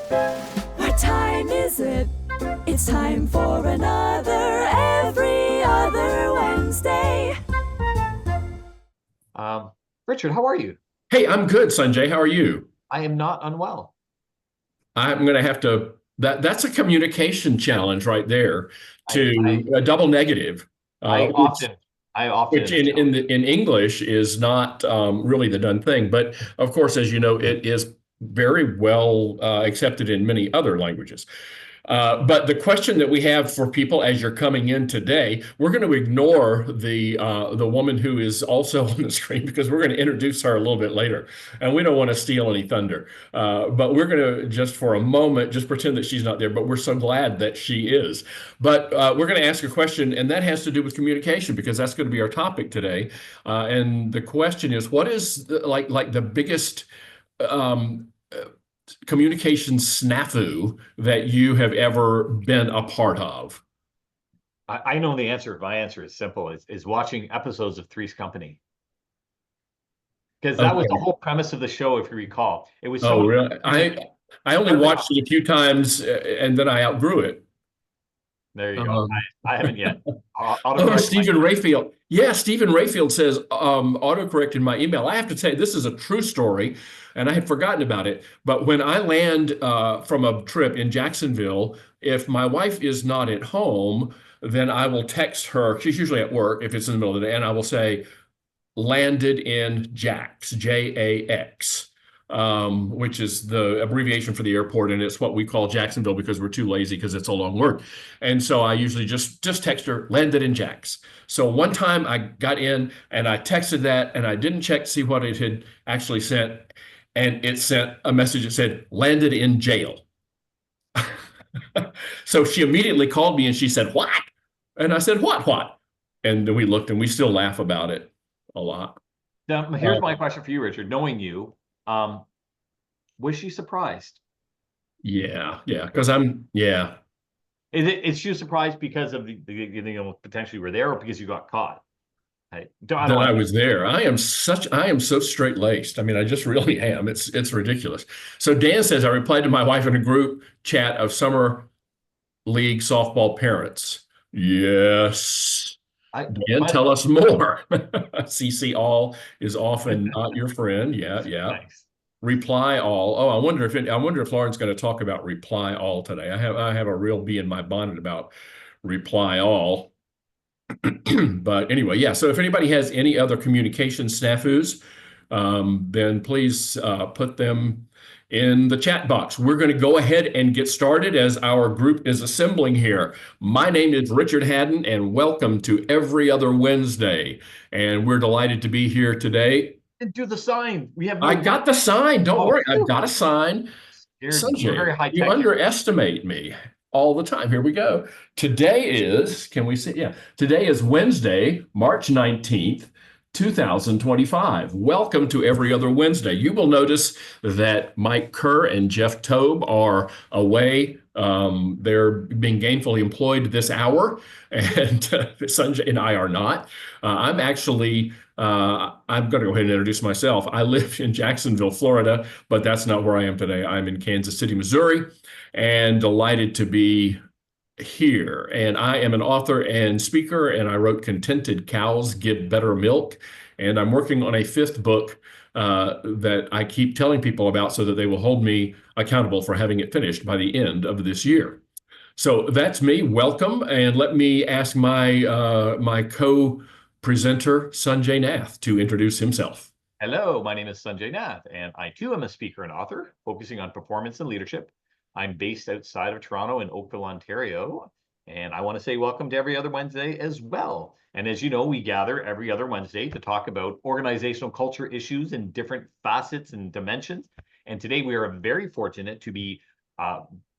What time is it? It's time for another Every Other Wednesday. Richard, how are you? Hey, I'm good, Sunjay. How are you? I am not unwell. I'm going to have to that's a communication challenge right there I to I a double negative, I which often I often which am this challenge. in English is not really the done thing. But of course, as you know, it is very well accepted in many other languages. But the question that we have for people as you're coming in today, we're going to ignore the woman who is also on the screen because we're going to introduce her a little bit later, and we don't want to steal any thunder. But we're going to just for a moment just pretend that she's not there. But we're so glad that she is. But we're going to ask a question, and that has to do with communication because that's going to be our topic today. And the question is, what is like the biggest um, communication snafu that you have ever been a part of? I know the answer. My answer is simple: is watching episodes of Three's Company, because that was the Okay. whole premise of the show. If you recall, it was Oh, someone really? I only started watched off. it a few times and then I outgrew it. There you go. Um, I haven't yet. oh, Autocorrect Stephen Rayfield. Yeah, Stephen Rayfield says autocorrect in my email. I have to say this is a true story, and I had forgotten about it. But when I land from a trip in Jacksonville, if my wife is not at home, then I will text her. She's usually at work if it's in the middle of the day, and I will say, landed in JAX, JAX, which is the abbreviation for the airport, and it's what we call Jacksonville because we're too lazy because it's a long word. And so I usually just text her, landed in JAX. So one time I got in and I texted that and I didn't check to see what it had actually sent, and it sent a message that said landed in jail. So she immediately called me and she said, "What?" And I said, "What? And then we looked and we still laugh about it a lot. Now, here's my Um, question for you, Richard. Knowing you, um, was she surprised? yeah, because yeah. Is she surprised because of potentially were there, or because you got caught? I don't That want I to. was there. I am so straight-laced. I mean, I just really am. It's ridiculous. So Dan says I replied to my wife in a group chat of summer league softball parents. Yes. Dan, But tell us more. CC all is often not your friend. Yeah. nice. Reply all. Oh, I wonder if Lauren's going to talk about reply all today. I have a real bee in my bonnet about reply all. But anyway, yeah. So if anybody has any other communication snafus, then please put them in the chat box. We're going to go ahead and get started as our group is assembling here. My name is Richard Hadden, and welcome to Every Other Wednesday. And we're delighted to be here today. And do the sign. We have I no work. got the sign. Don't Oh, worry. I've got a sign. scared me. We're Sanjay, very high you tech here. underestimate me all the time. Here we go. Today is, can we see? Yeah, today is Wednesday, March 19th, 2025. Welcome to Every Other Wednesday. You will notice that Mike Kerr and Jeff Tobe are away. They're being gainfully employed this hour, and Sanjay and I are not. I'm going to go ahead and introduce myself. I live in Jacksonville, Florida, but that's not where I am today. I'm in Kansas City, Missouri, and delighted to be here. And I am an author and speaker, and I wrote Contented Cows Give Better Milk. And I'm working on a fifth book that I keep telling people about so that they will hold me accountable for having it finished by the end of this year. So that's me. Welcome, and let me ask my co-presenter Sunjay Nath to introduce himself. Hello, my name is Sunjay Nath, and I too am a speaker and author focusing on performance and leadership. I'm based outside of Toronto in Oakville, Ontario, and I want to say welcome to Every Other Wednesday as well. And as you know, we gather every other Wednesday to talk about organizational culture issues in different facets and dimensions. And today we are very fortunate to be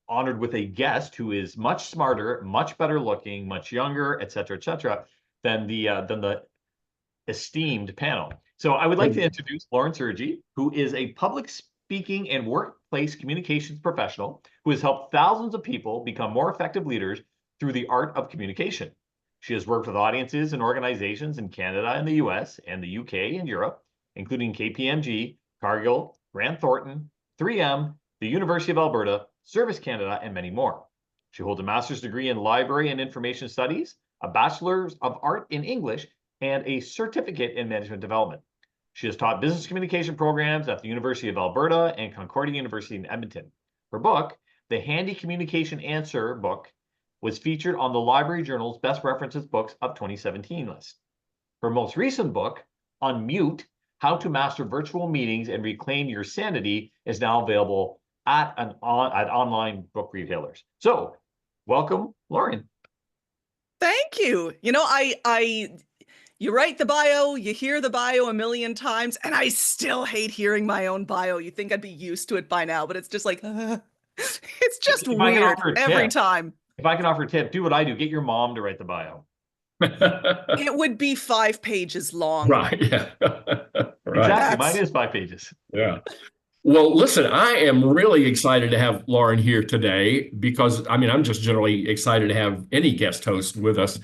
honored with a guest who is much smarter, much better looking, much younger, et cetera, than the esteemed panel. So I would like to introduce Lauren Sergy, who is a public speaking and workplace communications professional who has helped thousands of people become more effective leaders through the art of communication. She has worked with audiences and organizations in Canada and the US and the UK and Europe, including KPMG, Cargill, Grant Thornton, 3M, the University of Alberta, Service Canada, and many more. She holds a master's degree in library and information studies, a bachelor's of art in English, and a certificate in management development. She has taught business communication programs at the University of Alberta and Concordia University in Edmonton. Her book, The Handy Communication Answer book, was featured on the Library Journal's Best References Books of 2017 list. Her most recent book, Unmute, How to Master Virtual Meetings and Reclaim Your Sanity, is now available at online book retailers. So, welcome, Lauren. Thank you. You know, you write the bio, you hear the bio a million times, and I still hate hearing my own bio. You think I'd be used to it by now, but it's just like, it's just weird every time. If I can offer a tip, do what I do. Get your mom to write the bio. It would be 5 pages long. Right. Yeah. Right. Exactly. Mine is 5 pages. Yeah. Well, listen, I am really excited to have Lauren here today because, I mean, I'm just generally excited to have any guest host with us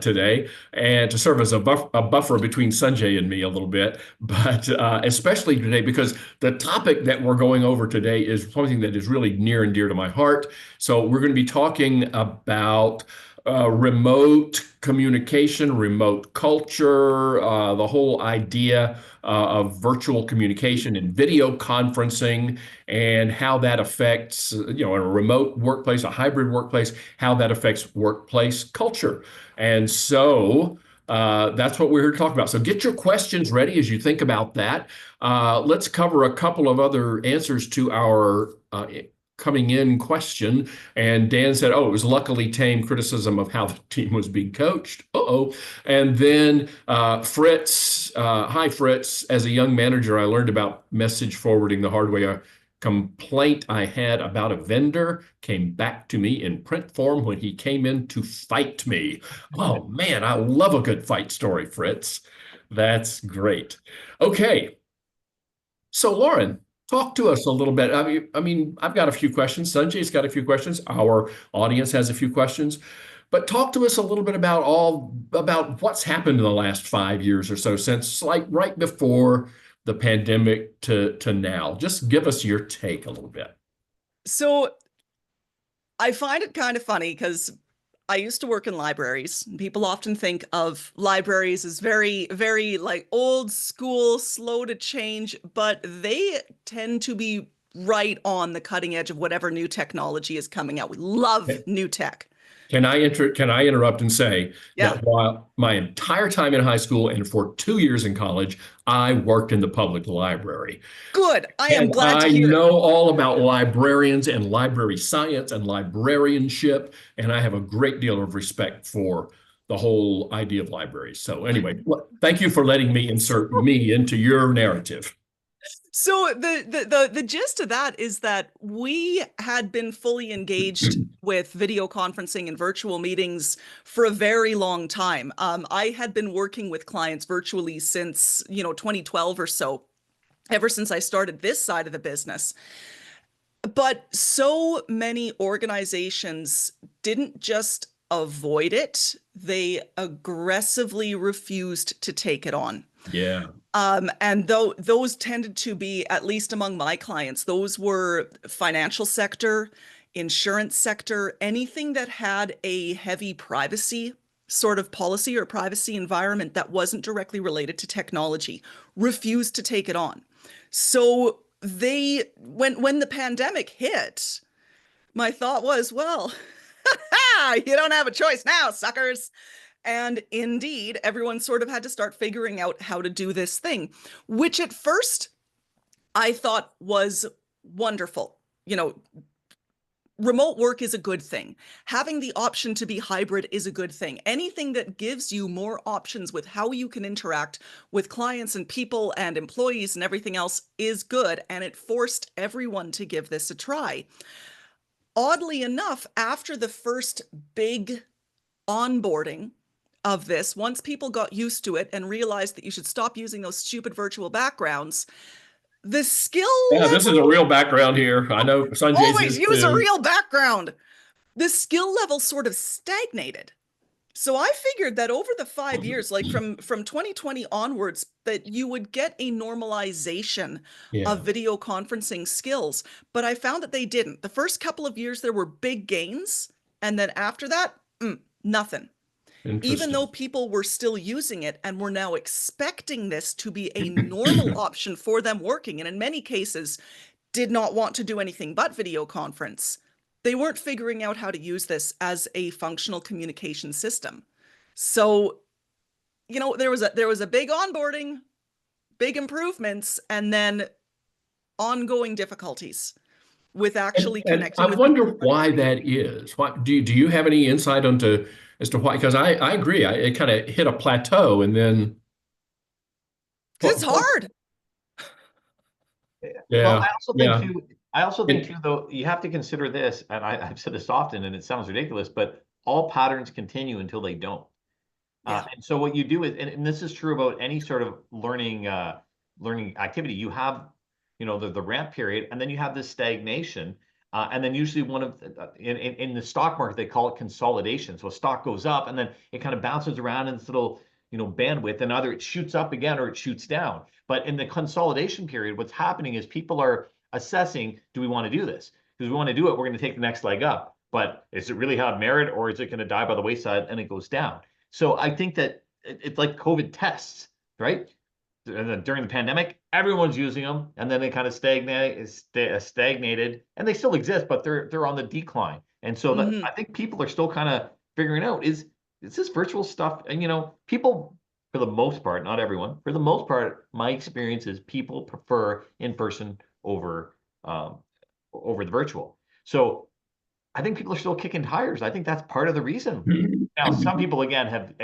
today and to serve as a buffer between Sunjay and me a little bit, but especially today because the topic that we're going over today is something that is really near and dear to my heart. So we're going to be talking about remote communication, remote culture, the whole idea of virtual communication and video conferencing and how that affects, in a remote workplace, a hybrid workplace, how that affects workplace culture. And so that's what we're here to talk about. So get your questions ready as you think about that. Let's cover a couple of other answers to our coming in question. And Dan said, oh, it was luckily tame criticism of how the team was being coached. And then Fritz, hi Fritz, as a young manager, I learned about message forwarding the hard way. A complaint I had about a vendor came back to me in print form when he came in to fight me. Oh man, I love a good fight story, Fritz. That's great. Okay. So Lauren, talk to us a little bit. I mean, I've got a few questions. Sunjay's got a few questions. Our audience has a few questions. But talk to us a little bit about what's happened in the last 5 years or so since like right before the pandemic to now. Just give us your take a little bit. So I find it kind of funny because I used to work in libraries. People often think of libraries as very, very like old school, slow to change, but they tend to be right on the cutting edge of whatever new technology is coming out. We love new tech. Can I interrupt and say that while my entire time in high school and for 2 years in college, I worked in the public library. Good. I am glad to hear. I know all about librarians and library science and librarianship, and I have a great deal of respect for the whole idea of libraries. So anyway, thank you for letting me insert me into your narrative. So the gist of that is that we had been fully engaged with video conferencing and virtual meetings for a very long time. I had been working with clients virtually since 2012 or so, ever since I started this side of the business. But so many organizations didn't just avoid it, they aggressively refused to take it on. Yeah. And though those tended to be, at least among my clients, those were financial sector, insurance sector, anything that had a heavy privacy sort of policy or privacy environment that wasn't directly related to technology, refused to take it on. So when the pandemic hit, my thought was, well, you don't have a choice now, suckers. And indeed, everyone sort of had to start figuring out how to do this thing, which at first I thought was wonderful. Remote work is a good thing. Having the option to be hybrid is a good thing. Anything that gives you more options with how you can interact with clients and people and employees and everything else is good. And it forced everyone to give this a try. Oddly enough, after the first big onboarding of this, once people got used to it and realized that you should stop using those stupid virtual backgrounds, the skill level, this is a real background here. I know Sunjay's always use a real background. The skill level sort of stagnated. So I figured that over the 5 years, like from 2020 onwards, that you would get a normalization Yeah, of video conferencing skills. But I found that they didn't. The first couple of years, there were big gains. And then after that, nothing. Even though interesting. people were still using it and were now expecting this to be a normal option for them working, and in many cases did not want to do anything but video conference, they weren't figuring out how to use this as a functional communication system. So, there was a big onboarding, big improvements, and then ongoing difficulties with actually And I connecting with wonder people. why that is. Why do you have any insight onto as to why? Because I agree, it kind of hit a plateau, and then It's what? hard. Well, Yeah, yeah. I also think It, too, though, you have to consider this, and I've said this often, and it sounds ridiculous, but all patterns continue until they don't. Yeah. And so what you do is, and this is true about any sort of learning activity, you have, the ramp period, and then you have this stagnation. And then usually in the stock market, they call it consolidation. So a stock goes up and then it kind of bounces around in this little, bandwidth, and either it shoots up again or it shoots down. But in the consolidation period, what's happening is people are assessing, do we want to do this? Because we want to do it, we're going to take the next leg up. But is it really have merit, or is it going to die by the wayside and it goes down? So I think that it's like COVID tests, right? During the pandemic, everyone's using them, and then they kind of stagnated, and they still exist, but they're on the decline. And so Mhm. I think people are still kind of figuring out, is this virtual stuff? And people, for the most part, not everyone, for the most part, my experience is people prefer in person over the virtual. So I think people are still kicking tires. I think that's part of the reason. Now, some people again have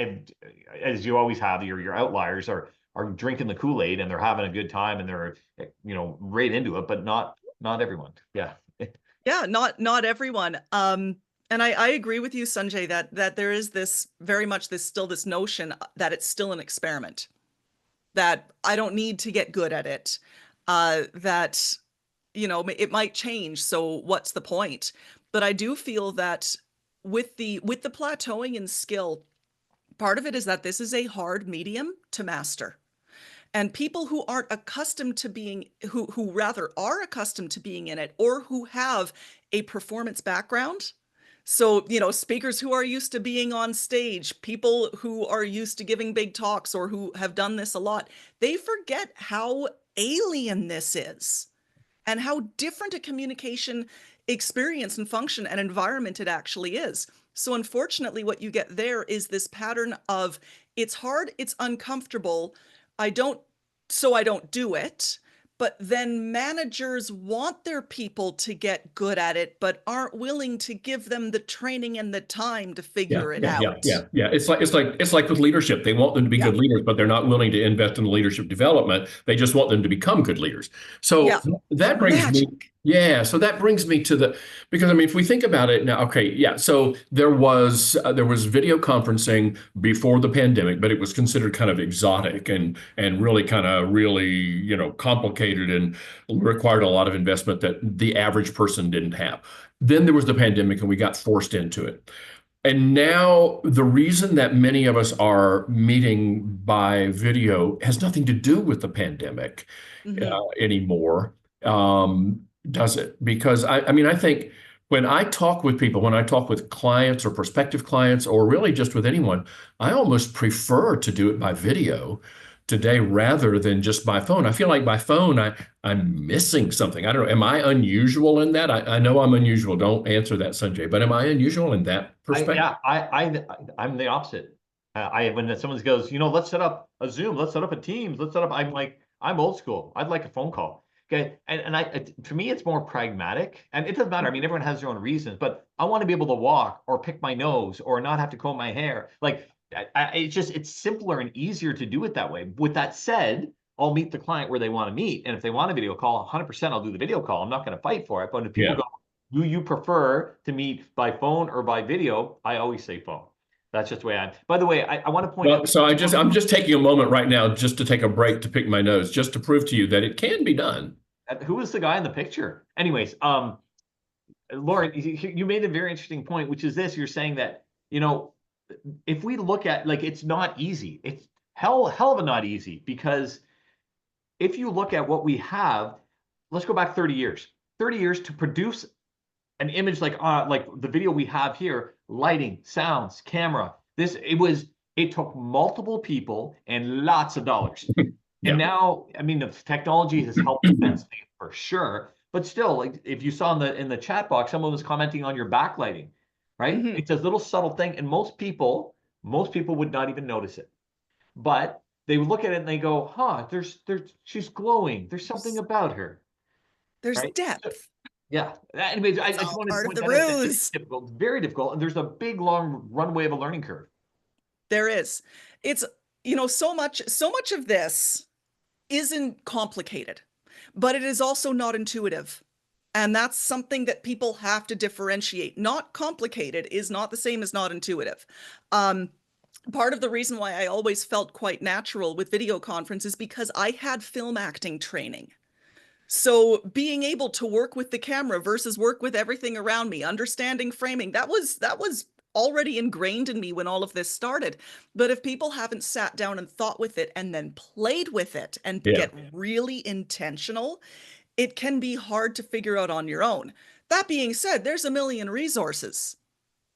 as you always have, your outliers are drinking the Kool-Aid and they're having a good time and they're right into it, but not everyone. Yeah. Yeah, not everyone. And I agree with you, Sunjay, that there is this very much this notion that it's still an experiment, that I don't need to get good at it, that it might change. So what's the point? But I do feel that with the plateauing in skill, part of it is that this is a hard medium to master. And people who aren't accustomed to being, who rather are accustomed to being in it, or who have a performance background. So, speakers who are used to being on stage, people who are used to giving big talks or who have done this a lot, they forget how alien this is and how different a communication experience and function and environment it actually is. So unfortunately, what you get there is this pattern of it's hard, it's uncomfortable, I don't do it. But then managers want their people to get good at it, but aren't willing to give them the training and the time to figure it out. Yeah. It's like with leadership. They want them to be Yeah. good leaders, but they're not willing to invest in the leadership development. They just want them to become good leaders. So Yeah. that brings me, Magic. so that brings me to because I mean, if we think about it now, okay, yeah. So there was video conferencing before the pandemic, but it was considered kind of exotic and really complicated and required a lot of investment that the average person didn't have. Then there was the pandemic, and we got forced into it. And now the reason that many of us are meeting by video has nothing to do with the pandemic Mhm. anymore, does it? Because I mean, I think when I talk with people, when I talk with clients or prospective clients, or really just with anyone, I almost prefer to do it by video today rather than just by phone. I feel like by phone, I'm missing something. I don't know. Am I unusual in that? I know I'm unusual. Don't answer that, Sunjay, but am I unusual in that perspective? I'm the opposite. When someone goes, let's set up a Zoom, let's set up a Teams, I'm like, I'm old school. I'd like a phone call. Okay. For me, it's more pragmatic, and it doesn't matter. I mean, everyone has their own reasons, but I want to be able to walk or pick my nose or not have to comb my hair. Like, it's simpler and easier to do it that way. With that said, I'll meet the client where they want to meet. And if they want a video call, 100% I'll do the video call. I'm not going to fight for it. But if people Yeah. go, do you prefer to meet by phone or by video? I always say phone. That's just the way I am. By the way, I want to point Well, out. so I'm just taking a moment right now just to take a break to pick my nose, just to prove to you that it can be done. Who was the guy in the picture? Anyways, Lauren, you made a very interesting point, which is this. You're saying that, if we look at, like, it's not easy. It's hell of a not easy, because if you look at what we have, let's go back 30 years. 30 years to produce an image like the video we have here, lighting, sounds, camera. It took multiple people and lots of dollars. Yeah. And now, I mean, the technology has helped immensely for sure. But still, like, if you saw in the chat box, someone was commenting on your backlighting, right? Mhm. It's a little subtle thing, and most people would not even notice it. But they would look at it and they go, huh, she's glowing. There's something about her. There's Right? depth. Yeah. Anyways, I It's just all wanted to part of point the that out. That ruse. it's difficult, very difficult, and there's a big, long runway of a learning curve. There is. It's, so much of this isn't complicated, but it is also not intuitive. And that's something that people have to differentiate. Not complicated is not the same as not intuitive. Part of the reason why I always felt quite natural with video conference is because I had film acting training. So being able to work with the camera versus work with everything around me, understanding framing, that was already ingrained in me when all of this started. But if people haven't sat down and thought with it and then played with it and get really intentional, it can be hard to figure out on your own. That being said, there's a million resources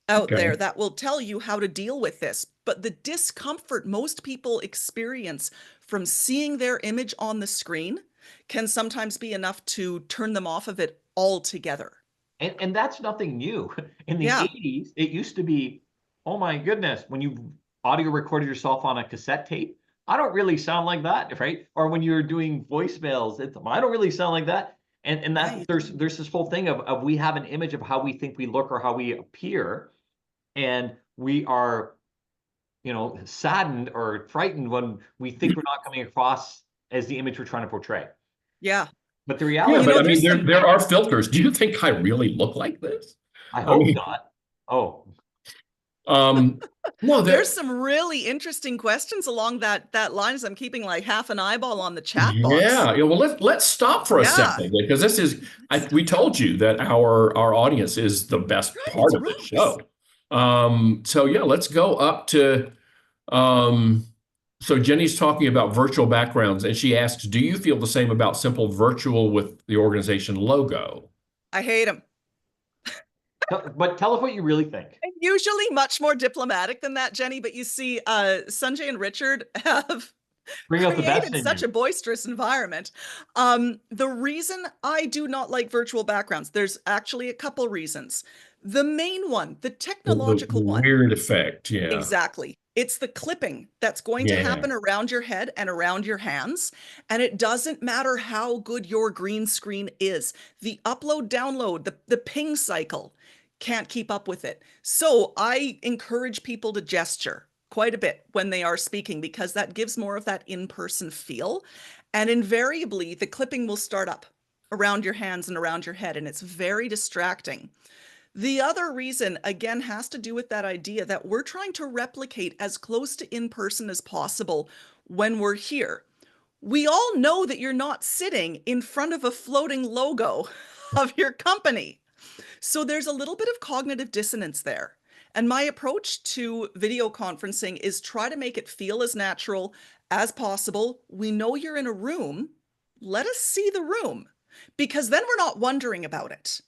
out there that will tell you how to deal with this. But the discomfort most people experience from seeing their image on the screen can sometimes be enough to turn them off of it altogether. And that's nothing new. In the 80s, it used to be, oh my goodness, when you audio recorded yourself on a cassette tape, I don't really sound like that, right? Or when you're doing voicemails, I don't really sound like that. And that Right. there's this whole thing of we have an image of how we think we look or how we appear, and we are, saddened or frightened when we think we're not coming across as the image we're trying to portray. Yeah. But the reality, but I mean, there are filters. Do you think I really look like this? I hope not. Oh, no, there's some really interesting questions along that line, as I'm keeping like half an eyeball on the chat box. Yeah. Well, let's stop for a second, because this is, we told you that our audience is the best part of the show. So yeah, let's go up to, so Jenny's talking about virtual backgrounds, and she asks, do you feel the same about simple virtual with the organization logo? I hate them. But tell us what you really think. I'm usually much more diplomatic than that, Jenny, but you see, Sunjay and Richard have created such a boisterous environment. The reason I do not like virtual backgrounds, there's actually a couple reasons. The main one, the technological one. Weird effect, yeah. Exactly. It's the clipping that's going to happen around your head and around your hands. And it doesn't matter how good your green screen is. The upload, download, the ping cycle can't keep up with it. So I encourage people to gesture quite a bit when they are speaking, because that gives more of that in-person feel. And invariably, the clipping will start up around your hands and around your head, and it's very distracting. The other reason, again, has to do with that idea that we're trying to replicate as close to in-person as possible when we're here. We all know that you're not sitting in front of a floating logo of your company. So there's a little bit of cognitive dissonance there. And my approach to video conferencing is try to make it feel as natural as possible. We know you're in a room. Let us see the room, because then we're not wondering about it.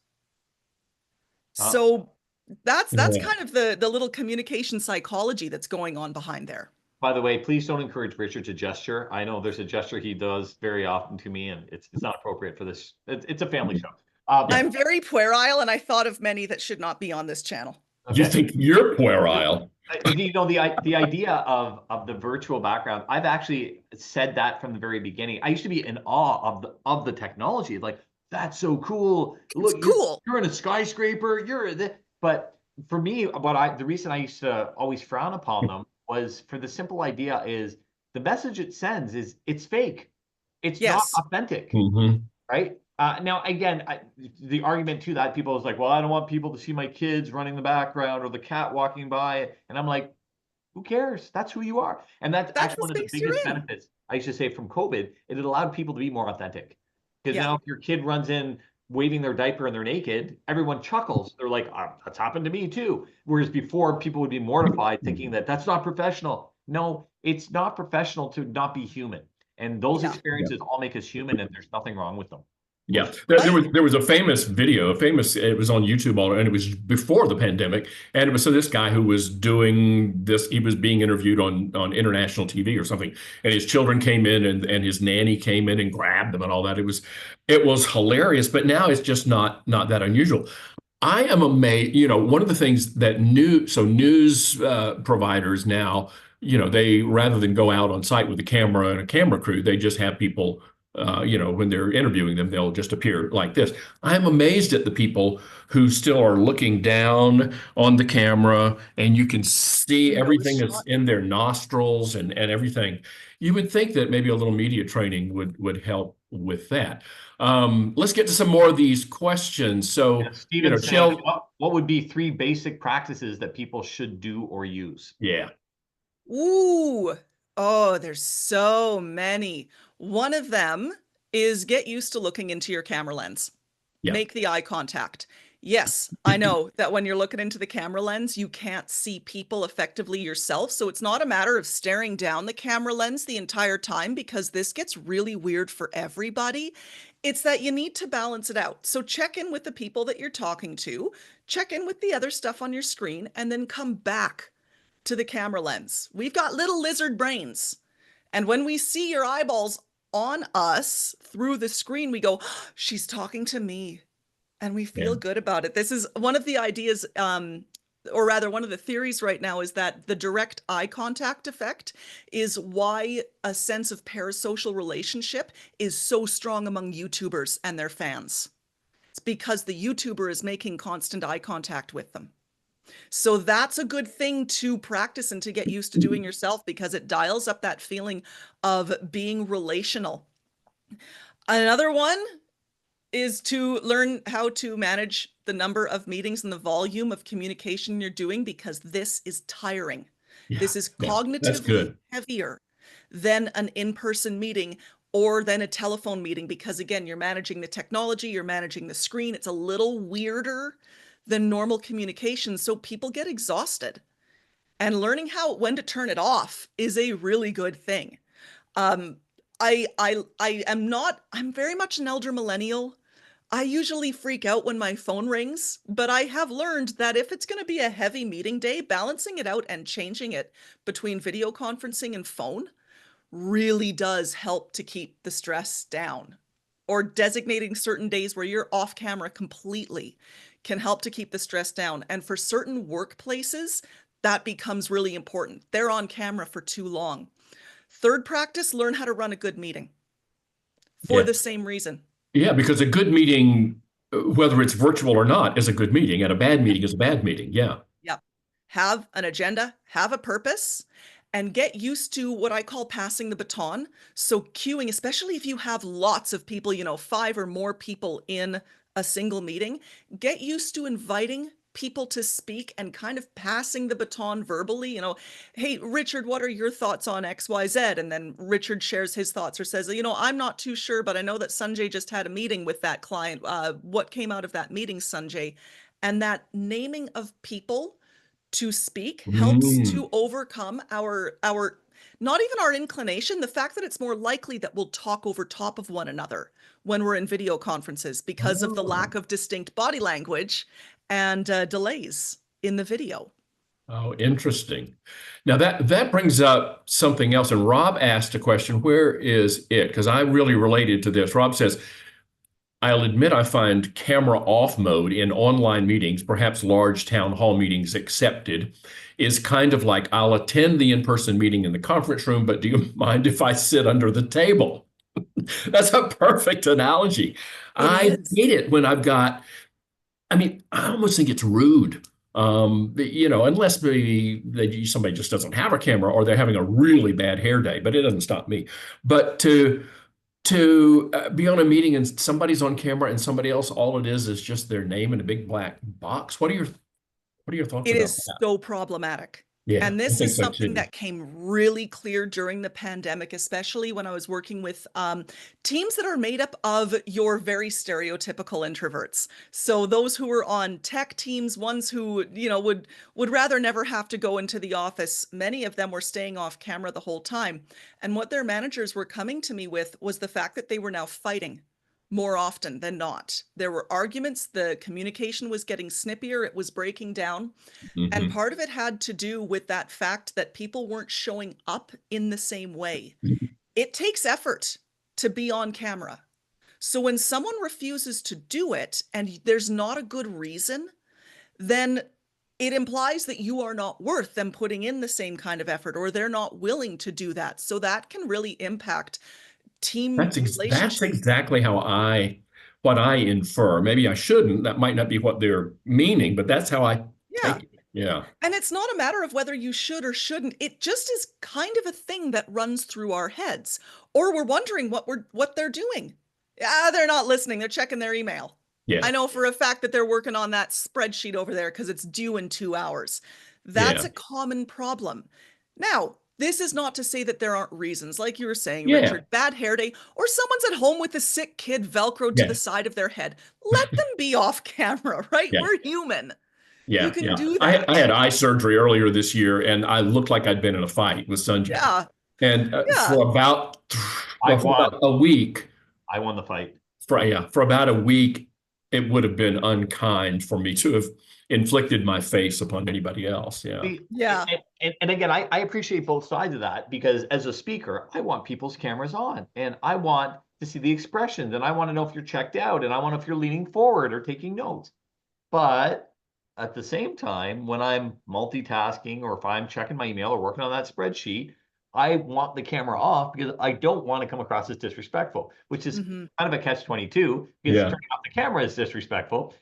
So that's kind of the little communication psychology that's going on behind there. By the way, please don't encourage Richard to gesture. I know there's a gesture he does very often to me, and it's not appropriate for this. It's a family show. I'm very puerile, and I thought of many that should not be on this channel. Okay. You think you're puerile? The idea of the virtual background, I've actually said that from the very beginning. I used to be in awe of the technology. Like, that's so cool. Look, cool. You're in a skyscraper. But for me, the reason I used to always frown upon them was for the simple idea is the message it sends is it's fake. It's not authentic, right? Now, again, the argument to that, people is like, well, I don't want people to see my kids running the background or the cat walking by. And I'm like, who cares? That's who you are. And that's actually one of the biggest benefits, I used to say, from COVID. It allowed people to be more authentic. Because now if your kid runs in waving their diaper and they're naked, everyone chuckles. They're like, that's happened to me too. Whereas before, people would be mortified thinking that that's not professional. No, it's not professional to not be human. And those Yeah. experiences all make us human, and there's nothing wrong with them. Yeah, there was a famous video, it was on YouTube, and it was before the pandemic, and it was this guy who was doing this. He was being interviewed on international TV or something, and his children came in, and his nanny came in and grabbed them and all that. It was hilarious, but now it's just not that unusual. I am amazed. One of the things that news providers now, they, rather than go out on site with a camera and a camera crew, they just have people. When they're interviewing them, they'll just appear like this. I'm amazed at the people who still are looking down on the camera, and you can see everything that's in their nostrils and everything. You would think that maybe a little media training would help with that. Let's get to some more of these questions. So, Stephen, what would be 3 basic practices that people should do or use? Yeah. Ooh, oh, there's so many. One of them is get used to looking into your camera lens. Yeah. Make the eye contact. Yes, I know that when you're looking into the camera lens, you can't see people effectively yourself. So it's not a matter of staring down the camera lens the entire time, because this gets really weird for everybody. It's that you need to balance it out. So check in with the people that you're talking to, check in with the other stuff on your screen, and then come back to the camera lens. We've got little lizard brains. And when we see your eyeballs on us through the screen, we go, oh, she's talking to me. And we feel good about it. This is one of the ideas, or rather one of the theories right now, is that the direct eye contact effect is why a sense of parasocial relationship is so strong among YouTubers and their fans. It's because the YouTuber is making constant eye contact with them. So that's a good thing to practice and to get used to doing yourself, because it dials up that feeling of being relational. Another one is to learn how to manage the number of meetings and the volume of communication you're doing, because this is tiring. Yeah, this is cognitively heavier than an in-person meeting or than a telephone meeting, because again, you're managing the technology, you're managing the screen. It's a little weirder than normal communication, so people get exhausted. And learning when to turn it off is a really good thing. I'm very much an elder millennial. I usually freak out when my phone rings, but I have learned that if it's going to be a heavy meeting day, balancing it out and changing it between video conferencing and phone really does help to keep the stress down. Or designating certain days where you're off camera completely can help to keep the stress down. And for certain workplaces, that becomes really important. They're on camera for too long. Third practice, learn how to run a good meeting for the same reason. Yeah, because a good meeting, whether it's virtual or not, is a good meeting, and a bad meeting is a bad meeting. Yeah. Yeah. Have an agenda, have a purpose, and get used to what I call passing the baton. So queuing, especially if you have lots of people, 5 or more people in a single meeting, get used to inviting people to speak and kind of passing the baton verbally. Hey, Richard, what are your thoughts on XYZ? And then Richard shares his thoughts or says, I'm not too sure, but I know that Sunjay just had a meeting with that client. What came out of that meeting, Sunjay? And that naming of people to speak helps to overcome our not even our inclination, the fact that it's more likely that we'll talk over top of one another when we're in video conferences because of the lack of distinct body language and delays in the video. Oh, interesting. Now that brings up something else. And Rob asked a question, where is it? Because I really related to this. Rob says, I'll admit I find camera off mode in online meetings, perhaps large town hall meetings accepted, is kind of like, I'll attend the in-person meeting in the conference room, but do you mind if I sit under the table? That's a perfect analogy. I hate it when I almost think it's rude. Unless maybe somebody just doesn't have a camera or they're having a really bad hair day, but it doesn't stop me. But to be on a meeting and somebody's on camera and somebody else, all it is just their name in a big black box. What are your thoughts about that? It is so problematic. Yeah, And I this think is so something too. that came really clear during the pandemic, especially when I was working with teams that are made up of your very stereotypical introverts. So those who were on tech teams, ones who, would rather never have to go into the office. Many of them were staying off camera the whole time. And what their managers were coming to me with was the fact that they were now fighting more often than not. There were arguments, the communication was getting snippier, it was breaking down. And Hmm. part of it had to do with that fact that people weren't showing up in the same way. It takes effort to be on camera. So when someone refuses to do it and there's not a good reason, then it implies that you are not worth them putting in the same kind of effort, or they're not willing to do that. So that can really impact team That's relationships. exactly what I infer. Maybe I shouldn't. That might not be what they're meaning, but that's how I Yeah. take it. Yeah. And it's not a matter of whether you should or shouldn't. It just is kind of a thing that runs through our heads. Or we're wondering what they're doing. Ah, they're not listening. They're checking their email. I Yeah. know for a fact that they're working on that spreadsheet over there because it's due in 2 hours. That's Yeah. a common problem. Now, this is not to say that there aren't reasons, like you were saying, Yeah. Richard, bad hair day, or someone's at home with a sick kid velcroed to Yeah. the side of their head. Let them be off camera, right? Yeah. We're human. You Yeah. can Yeah. do I that. had eye surgery earlier this year, and I looked like I'd been in a fight with Sunjay. Yeah. And Yeah. for about I well, for won. about a week, I won the fight. for about a week, it would have been unkind for me to have inflicted my face upon anybody else. Yeah. See, Yeah. and again, I appreciate both sides of that, because as a speaker, I want people's cameras on, and I want to see the expressions, and I want to know if you're checked out, and I want to know if you're leaning forward or taking notes. But at the same time, when I'm multitasking, or if I'm checking my email or working on that spreadsheet, I want the camera off because I don't want to come across as disrespectful, which is Mhm. kind of a catch-22, because Yeah. turning off the camera is disrespectful.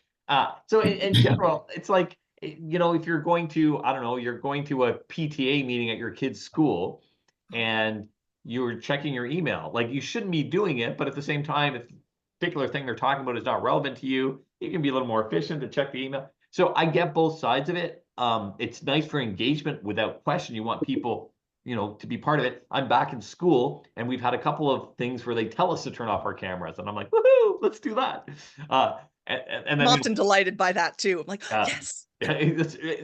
So in general, it's like, if you're going to, I don't know, you're going to a PTA meeting at your kid's school and you're checking your email, like, you shouldn't be doing it. But at the same time, if the particular thing they're talking about is not relevant to you, you can be a little more efficient to check the email. So I get both sides of it. It's nice for engagement without question. You want people, to be part of it. I'm back in school, and we've had a couple of things where they tell us to turn off our cameras, and I'm like, woohoo, let's do that. And I'm then often delighted by that too. I'm like, uh, yes.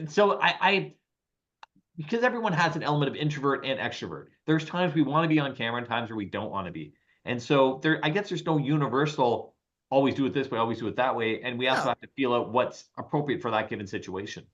so because everyone has an element of introvert and extrovert. There's times we want to be on camera and times where we don't want to be. And so I guess there's no universal, always do it this way, always do it that way. And we also Yeah. have to feel out what's appropriate for that given situation.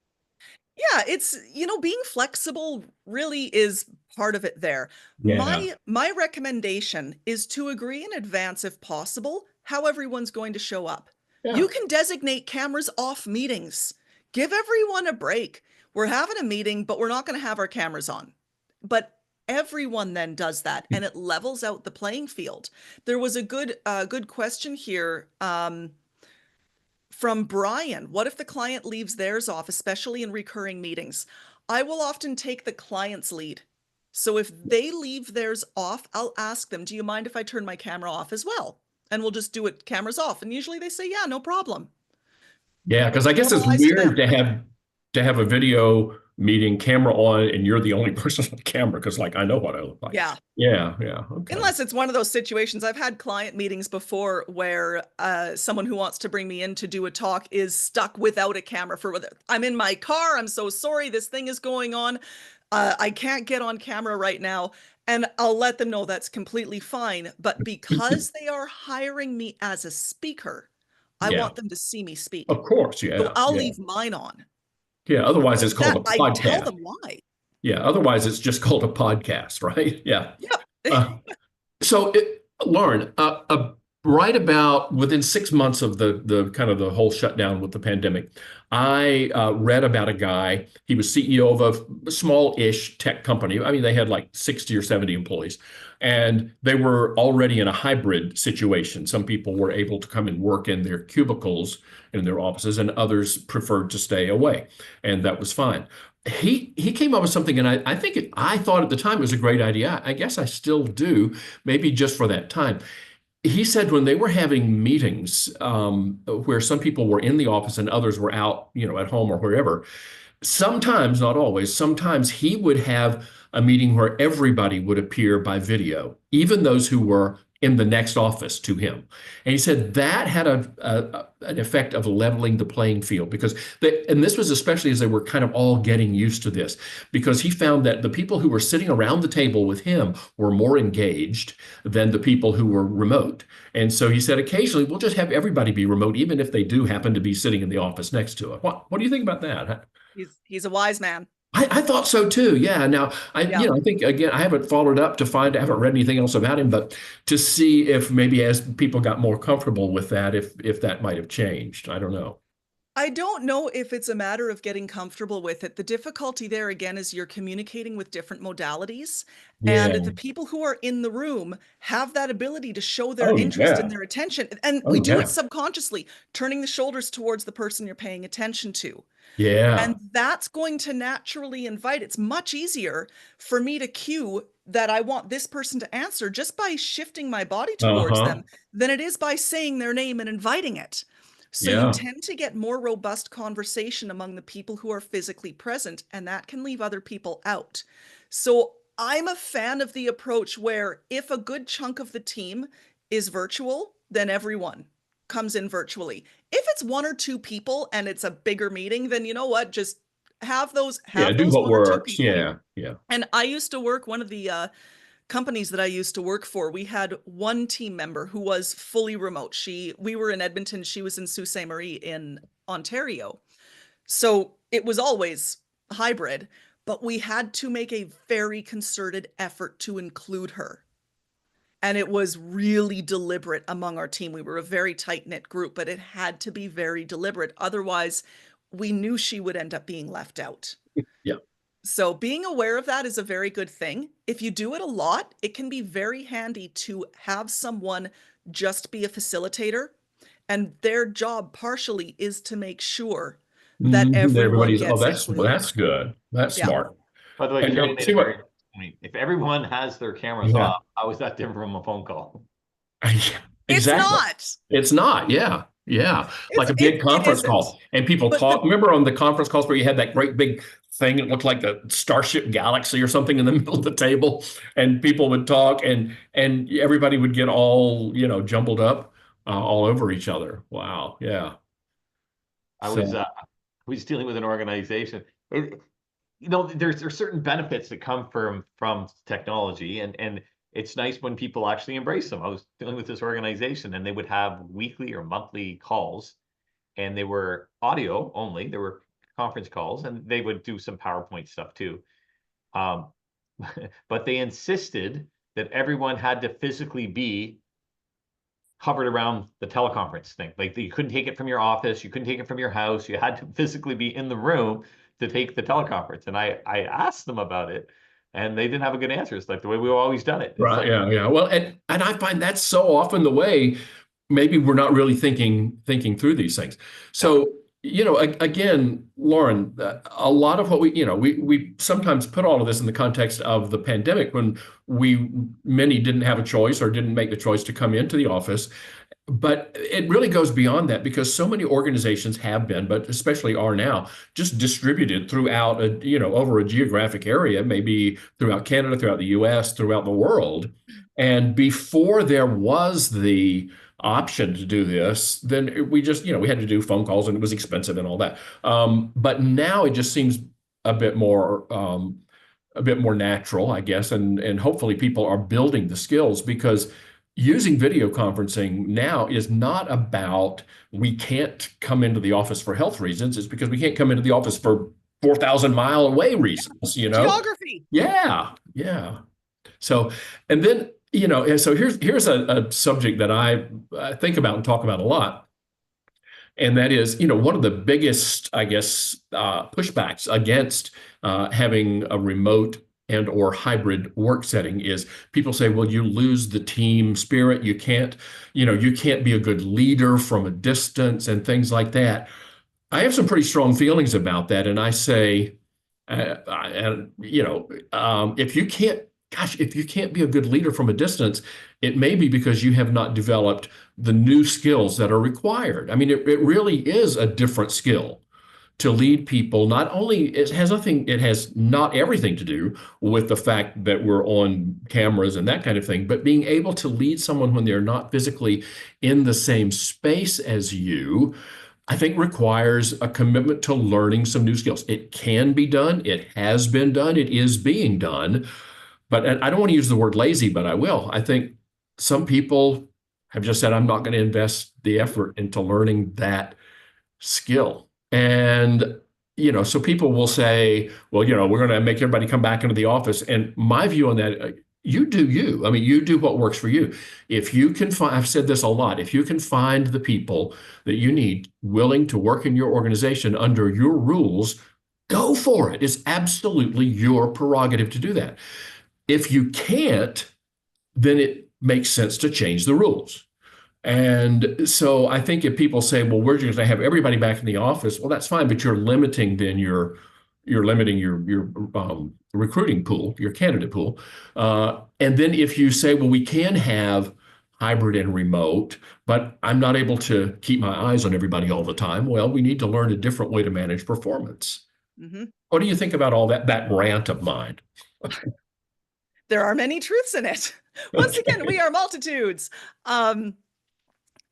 Yeah, it's, being flexible really is part of it there. Yeah. My recommendation is to agree in advance if possible how everyone's going to show up. Yeah. You can designate cameras off meetings. Give everyone a break. We're having a meeting, but we're not going to have our cameras on. But everyone then does that, and it levels out the playing field. There was a good question here from Brian. What if the client leaves theirs off, especially in recurring meetings? I will often take the client's lead. So if they leave theirs off, I'll ask them, do you mind if I turn my camera off as well? And we'll just do it cameras off. And usually they say, yeah, no problem. Yeah, because I guess it's Normalize to weird them. to have a video meeting, camera on, and you're the only person on camera, because like I know what I look like. Yeah. Yeah, yeah. Okay. Unless it's one of those situations. I've had client meetings before where someone who wants to bring me in to do a talk is stuck without a camera for whether I'm in my car. I'm so sorry. This thing is going on. I can't get on camera right now. And I'll let them know that's completely fine. But because they are hiring me as a speaker, I Yeah. want them to see me speak. Of course, So yeah. I'll yeah. leave mine on. Yeah, otherwise it's That called a I tell podcast. them why. Yeah, otherwise it's just called a podcast, right? Yeah. Yep. Lauren, right about within 6 months of the kind of the whole shutdown with the pandemic, I read about a guy. He was CEO of a small-ish tech company. I mean, they had like 60 or 70 employees, and they were already in a hybrid situation. Some people were able to come and work in their cubicles in their offices, and others preferred to stay away, and that was fine. He came up with something, and I thought at the time it was a great idea. I guess I still do, maybe just for that time. He said when they were having meetings where some people were in the office and others were out, at home or wherever, Sometimes, not always, sometimes he would have a meeting where everybody would appear by video, even those who were in the next office to him. And he said that had an effect of leveling the playing field because and this was especially as they were kind of all getting used to this, because he found that the people who were sitting around the table with him were more engaged than the people who were remote. And so he said, occasionally we'll just have everybody be remote, even if they do happen to be sitting in the office next to it. What do you think about that? He's a wise man. I thought so too. Yeah. Now, I think again, I haven't followed up I haven't read anything else about him, but to see if maybe as people got more comfortable with that, if that might have changed. I don't know. I don't know if it's a matter of getting comfortable with it. The difficulty there again is you're communicating with different modalities, and Yeah. the people who are in the room have that ability to show their Oh, interest yeah. and their attention. And Oh, we do yeah. it subconsciously, turning the shoulders towards the person you're paying attention to. Yeah. And that's going to naturally invite, it's much easier for me to cue that I want this person to answer just by shifting my body towards Uh-huh. them than it is by saying their name and inviting it. So you Yeah. tend to get more robust conversation among the people who are physically present, and that can leave other people out. So I'm a fan of the approach where if a good chunk of the team is virtual, then everyone comes in virtually. If it's one or two people and it's a bigger meeting, then you know what? Just have those Do what one or two works. people. Yeah. Yeah. And I used to work, one of the companies that I used to work for, we had one team member who was fully remote. We were in Edmonton, she was in Sault Ste. Marie in Ontario. So it was always hybrid, but we had to make a very concerted effort to include her. And it was really deliberate among our team. We were a very tight-knit group, but it had to be very deliberate. Otherwise, we knew she would end up being left out. Yeah. So being aware of that is a very good thing. If you do it a lot, it can be very handy to have someone just be a facilitator. And their job partially is to make sure that everyone gets included. That's good. That's Yeah. smart. By the way, And Jenny made see a what- very good point. If everyone has their cameras Yeah. off, how is that different from a phone call? It's Exactly. not. It's not. Yeah. Yeah. Like a big it conference isn't. call and people But talk. Remember on the conference calls where you had that great big thing that looked like the Starship Galaxy or something in the middle of the table, and people would talk and everybody would get all, jumbled up all over each other. Wow. Yeah. I So- was dealing with an organization. There's certain benefits that come from technology, and it's nice when people actually embrace them. I was dealing with this organization, and they would have weekly or monthly calls, and they were audio only. There were conference calls, and they would do some PowerPoint stuff too. But they insisted that everyone had to physically be hovered around the teleconference thing. Like you couldn't take it from your office, you couldn't take it from your house. You had to physically be in the room to take the teleconference. And I asked them about it, and they didn't have a good answer. It's like the way we've always done it. It's Right. like, Yeah. Yeah. Well, and I find that's so often the way. Maybe we're not really thinking through these things. So, again, Lauren, a lot of what we sometimes put all of this in the context of the pandemic when many didn't have a choice or didn't make the choice to come into the office. But it really goes beyond that because so many organizations have been, but especially are now, just distributed throughout over a geographic area, maybe throughout Canada, throughout the US, throughout the world. And before there was the option to do this, then we just, we had to do phone calls and it was expensive and all that. But now it just seems a bit more natural, I guess. And hopefully people are building the skills because using video conferencing now is not about we can't come into the office for health reasons. It's because we can't come into the office for 4,000 mile away reasons, Geography. Yeah. Yeah. So, and then, so here's a subject that I think about and talk about a lot. And that is, one of the biggest, I guess, pushbacks against having a remote and or hybrid work setting is people say, well, you lose the team spirit. You can't be a good leader from a distance and things like that. I have some pretty strong feelings about that. And I say, if you can't be a good leader from a distance, it may be because you have not developed the new skills that are required. I mean, it really is a different skill to lead people. Not only it has not everything to do with the fact that we're on cameras and that kind of thing, but being able to lead someone when they're not physically in the same space as you, I think requires a commitment to learning some new skills. It can be done. It has been done. It is being done. But and I don't want to use the word lazy, but I will. I think some people have just said, I'm not going to invest the effort into learning that skill. And, so people will say, well, we're going to make everybody come back into the office. And my view on that, you do you. I mean, you do what works for you. If you can find, I've said this a lot, if you can find the people that you need willing to work in your organization under your rules, go for it. It's absolutely your prerogative to do that. If you can't, then it makes sense to change the rules. And so I think if people say, well, we're just going to have everybody back in the office, well, that's fine, but you're limiting then your recruiting pool, your candidate pool. And then if you say, well, we can have hybrid and remote, but I'm not able to keep my eyes on everybody all the time. Well, we need to learn a different way to manage performance. Mm-hmm. What do you think about all that rant of mine? There are many truths in it. Once again, we are multitudes.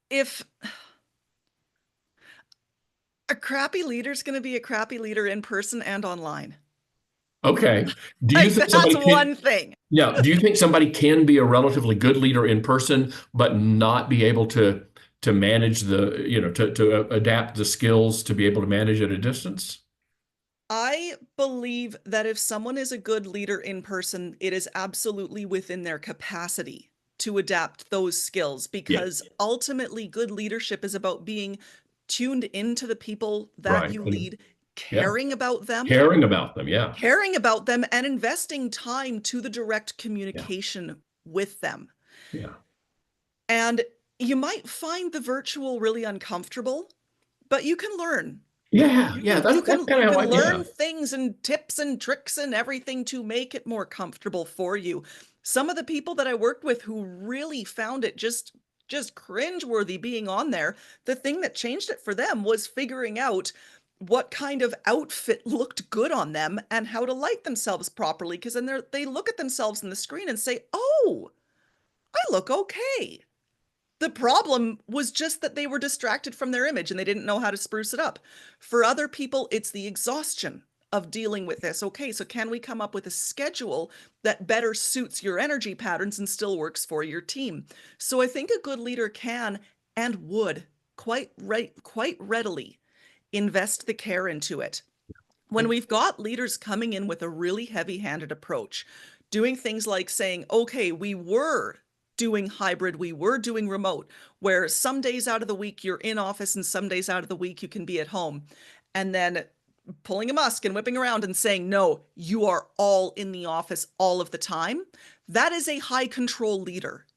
If a crappy leader is going to be a crappy leader in person and online. Okay. Do you think that's one thing? Yeah. Do you think somebody can be a relatively good leader in person, but not be able to manage to adapt the skills to be able to manage at a distance? I believe that if someone is a good leader in person, it is absolutely within their capacity to adapt those skills, because ultimately good leadership is about being tuned into the people that you lead, caring about them, caring about them, and investing time to the direct communication with them. Yeah. And you might find the virtual really uncomfortable, but you can learn. Yeah, that's kind of how I learn things and tips and tricks and everything to make it more comfortable for you. Some of the people that I worked with who really found it just cringeworthy being on there, the thing that changed it for them was figuring out what kind of outfit looked good on them and how to light themselves properly, because then they look at themselves in the screen and say, oh, I look okay. The problem was just that they were distracted from their image and they didn't know how to spruce it up. For other people, it's the exhaustion of dealing with this. Okay, so can we come up with a schedule that better suits your energy patterns and still works for your team? So I think a good leader can and would quite readily invest the care into it. When we've got leaders coming in with a really heavy-handed approach, doing things like saying, okay, we were doing hybrid, we were doing remote, where some days out of the week you're in office and some days out of the week you can be at home. And then pulling a Musk and whipping around and saying, no, you are all in the office all of the time. That is a high control leader.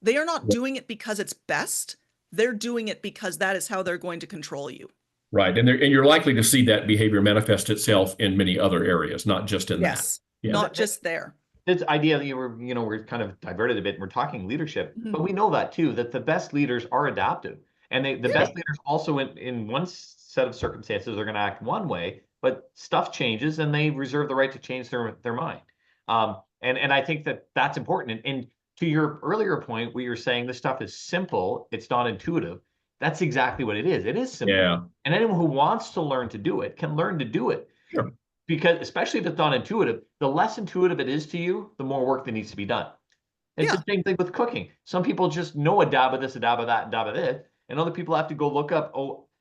They are not doing it because it's best. They're doing it because that is how they're going to control you. Right. And you're likely to see that behavior manifest itself in many other areas, not just in that. Yeah. Not just there. This idea that we're kind of diverted a bit and we're talking leadership, but we know that too, that the best leaders are adaptive. And the best leaders also in one set of circumstances are going to act one way, but stuff changes and they reserve the right to change their mind. And I think that's important. And to your earlier point, where you're saying this stuff is simple, it's not intuitive. That's exactly what it is. It is simple. Yeah. And anyone who wants to learn to do it can learn to do it. Sure. Because especially if it's not intuitive, the less intuitive it is to you, the more work that needs to be done. It's the same thing with cooking. Some people just know a dab of this, a dab of that, a dab of this. And other people have to go look up,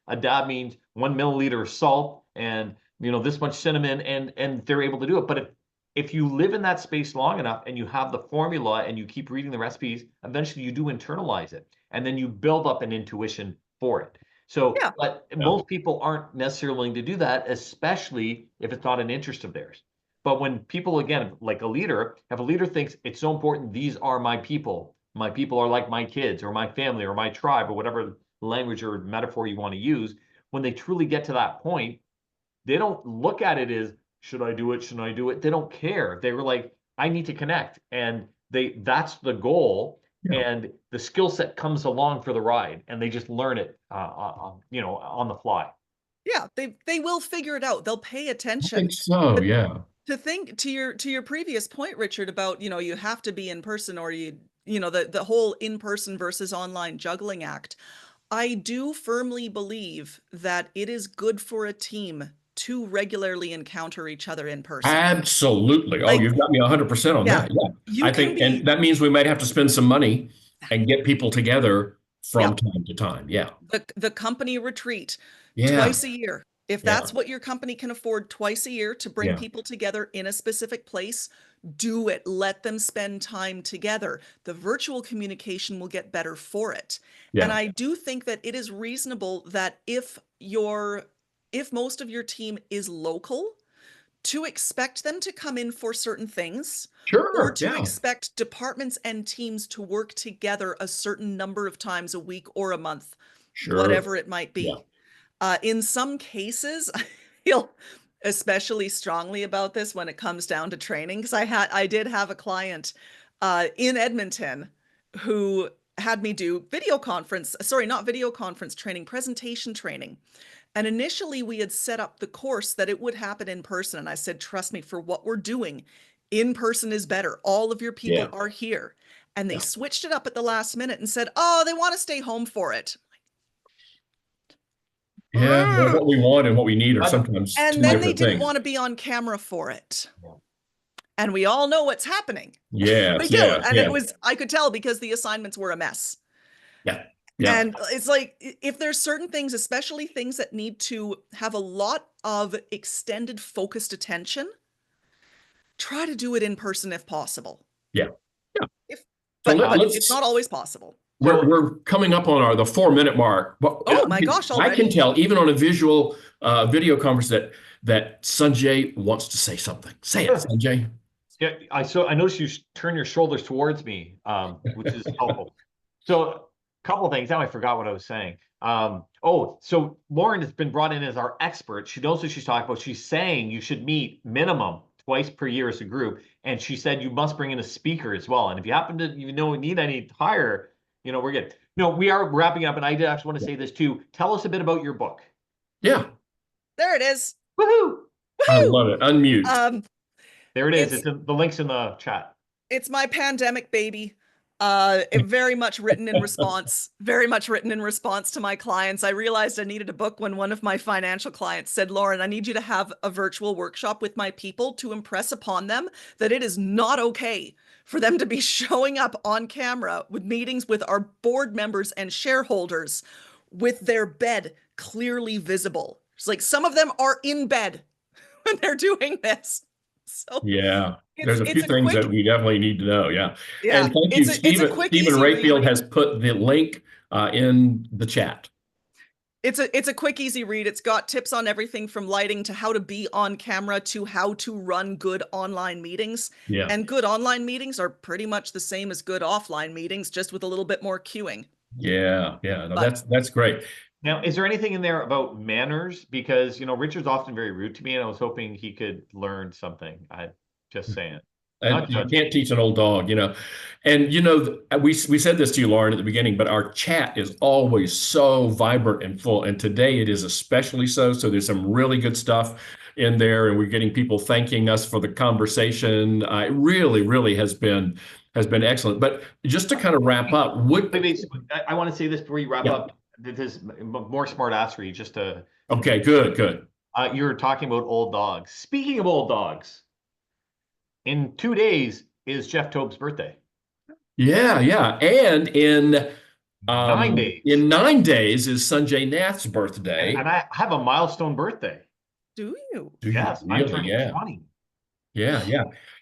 a dab means 1 milliliter of salt and this much cinnamon, and they're able to do it. But if you live in that space long enough and you have the formula and you keep reading the recipes, eventually you do internalize it. And then you build up an intuition for it. So, but most people aren't necessarily willing to do that, especially if it's not an interest of theirs. But when people, again, like a leader, if a leader thinks it's so important, these are my people are like my kids or my family or my tribe or whatever language or metaphor you want to use, when they truly get to that point, they don't look at it as, should I do it? Shouldn't I do it? They don't care. They were like, I need to connect. And that's the goal. Yeah. And the skill set comes along for the ride and they just learn it, on the fly. Yeah, they will figure it out. They'll pay I attention. think so, But yeah. to think to your previous point, Richard, about, you have to be in person, or the whole in person versus online juggling act. I do firmly believe that it is good for a team to regularly encounter each other in person. Absolutely. Oh, Like, you've got me 100% on yeah, that. Yeah. you I can think, and be, that means we might have to spend some money and get people together yeah, from time to time. Yeah. the company retreat Yeah. twice a year. If Yeah. that's what your company can afford twice a year to bring Yeah. people together in a specific place, do it. Let them spend time together. The virtual communication will get better for it. And Yeah. I do think that it is reasonable that if most of your team is local, to expect them to come in for certain things, or Sure. to Yeah. expect departments and teams to work together a certain number of times a week or a month, Sure. whatever it might Yeah. be. In some cases, I feel especially strongly about this when it comes down to training, because I did have a client in Edmonton who had me do not video conference training, presentation training. And initially, we had set up the course that it would happen in person. And I said, trust me, for what we're doing, in person is better. All of your people Yeah. are here. And they Yeah. switched it up at the last minute and said, oh, they want to stay home for it. Yeah. Well, what we want and what we need are sometimes And two then they different didn't things. want to be on camera for it. And we all know what's happening. Yes. We do. Yeah. And Yeah. I could tell because the assignments were a mess. Yeah. Yeah. And it's like, if there's certain things, especially things that need to have a lot of extended focused attention, try to do it in person if possible. Yeah. Yeah. But let's it's not always possible. we're coming up on the 4-minute mark. But Oh my gosh, I already? can tell even on a visual video conference that Sunjay wants to say something. Say it, Sunjay. Yeah, I noticed you turn your shoulders towards me, which is helpful. So a couple of things. Now I forgot what I was saying. So Lauren has been brought in as our expert. She knows what she's talking about. She's saying you should meet minimum twice per year as a group. And she said you must bring in a speaker as well. And if you happen to need any hire, we're good. No, we are wrapping up. And I did actually want to say this too. Tell us a bit about your book. Yeah. There it is. Woohoo! I love it. Unmute. There it is. The link's in the chat. It's my pandemic baby. Very much written in response to my clients. I realized I needed a book when one of my financial clients said, Lauren, I need you to have a virtual workshop with my people to impress upon them that it is not okay for them to be showing up on camera with meetings with our board members and shareholders with their bed clearly visible. It's like some of them are in bed when they're doing this. So yeah, there's a few things that we definitely need to know. Yeah. Yeah. And thank you, Stephen. Stephen Rayfield has put the link in the chat. It's a quick, easy read. It's got tips on everything from lighting to how to be on camera to how to run good online meetings. Yeah. And good online meetings are pretty much the same as good offline meetings, just with a little bit more queuing. Yeah. Yeah. No, that's great. Now, is there anything in there about manners? Because, Richard's often very rude to me, and I was hoping he could learn something. Just saying. And you can't teach an old dog, And, we said this to you, Lauren, at the beginning, but our chat is always so vibrant and full. And today it is especially so. So there's some really good stuff in there, and we're getting people thanking us for the conversation. It really, really has been excellent. But just to kind of wrap up, I want to say this before you wrap up. This is more smartassery, just to. Okay, good. You were talking about old dogs. Speaking of old dogs, in 2 days is Jeff Tobe's birthday. Yeah. And in 9 days. In 9 days is Sunjay Nath's birthday. And I have a milestone birthday. Do you? Yes, really? I'm turning 20. Yeah.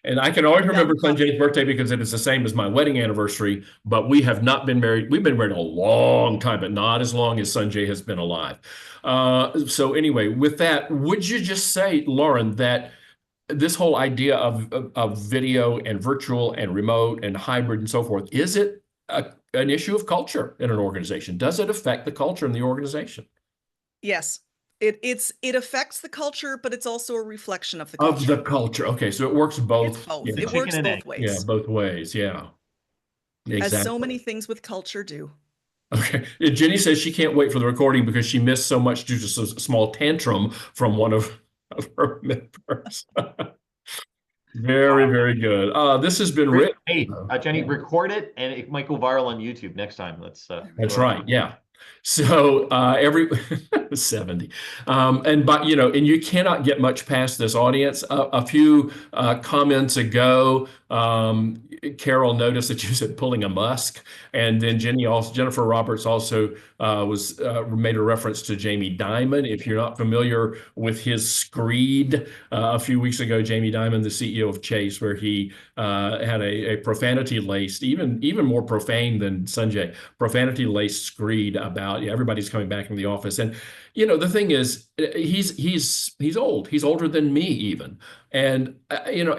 And I can always remember Sunjay's birthday because it is the same as my wedding anniversary, but we have not been married. We've been married a long time, but not as long as Sunjay has been alive. So anyway, with that, would you just say, Lauren, that this whole idea of video and virtual and remote and hybrid and so forth, is it an issue of culture in an organization? Does it affect the culture in the organization? Yes. It affects the culture, but it's also a reflection of the culture. Of the culture. Okay, so it works both. It's both. Yeah. It works both ways. Yeah, both ways. Yeah. Exactly. As so many things with culture do. Okay. Jenny says she can't wait for the recording because she missed so much due to a small tantrum from one of her members. Very, very good. This has been Rick. Hey, Jenny, record it and it might go viral on YouTube next time. That's right. Yeah. So every 70. But and you cannot get much past this audience. A few comments ago, Carol noticed that you said pulling a Musk, and then Jennifer Roberts also was made a reference to Jamie Dimon. If you're not familiar with his screed a few weeks ago, Jamie Dimon, the CEO of Chase, where he had a profanity-laced, even more profane than Sunjay, profanity-laced screed about everybody's coming back in the office. And the thing is, he's old. He's older than me even. And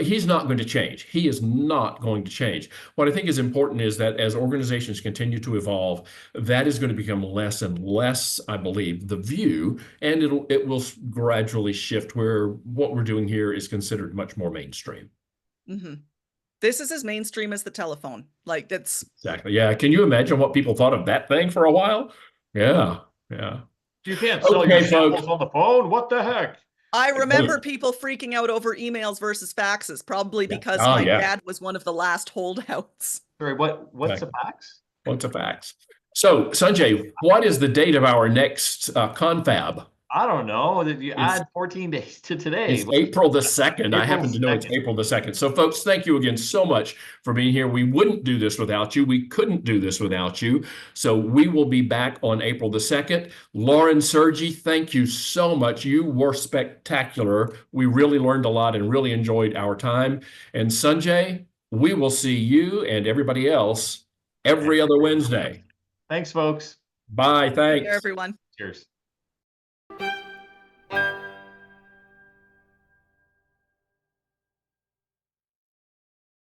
he's not going to change. He is not going to change. What I think is important is that as organizations continue to evolve, that is going to become less and less, I believe, the view, and it will gradually shift where what we're doing here is considered much more mainstream. Mm-hmm. This is as mainstream as the telephone. Like, that's exactly. Yeah. Can you imagine what people thought of that thing for a while? Yeah. Yeah. You can't sell your samples on the phone. What the heck? I remember people freaking out over emails versus faxes, probably because my dad was one of the last holdouts. Sorry, what's a fax? What's a fax? So, Sunjay, what is the date of our next confab? I don't know. Did you add 14 days to today? It's April the 2nd. I happen to know it's April the 2nd. So, folks, thank you again so much for being here. We wouldn't do this without you. We couldn't do this without you. So we will be back on April the 2nd. Lauren, Sergy, thank you so much. You were spectacular. We really learned a lot and really enjoyed our time. And Sunjay, we will see you and everybody else every other Wednesday. Thanks, folks. Bye. Thanks. Everyone. Cheers.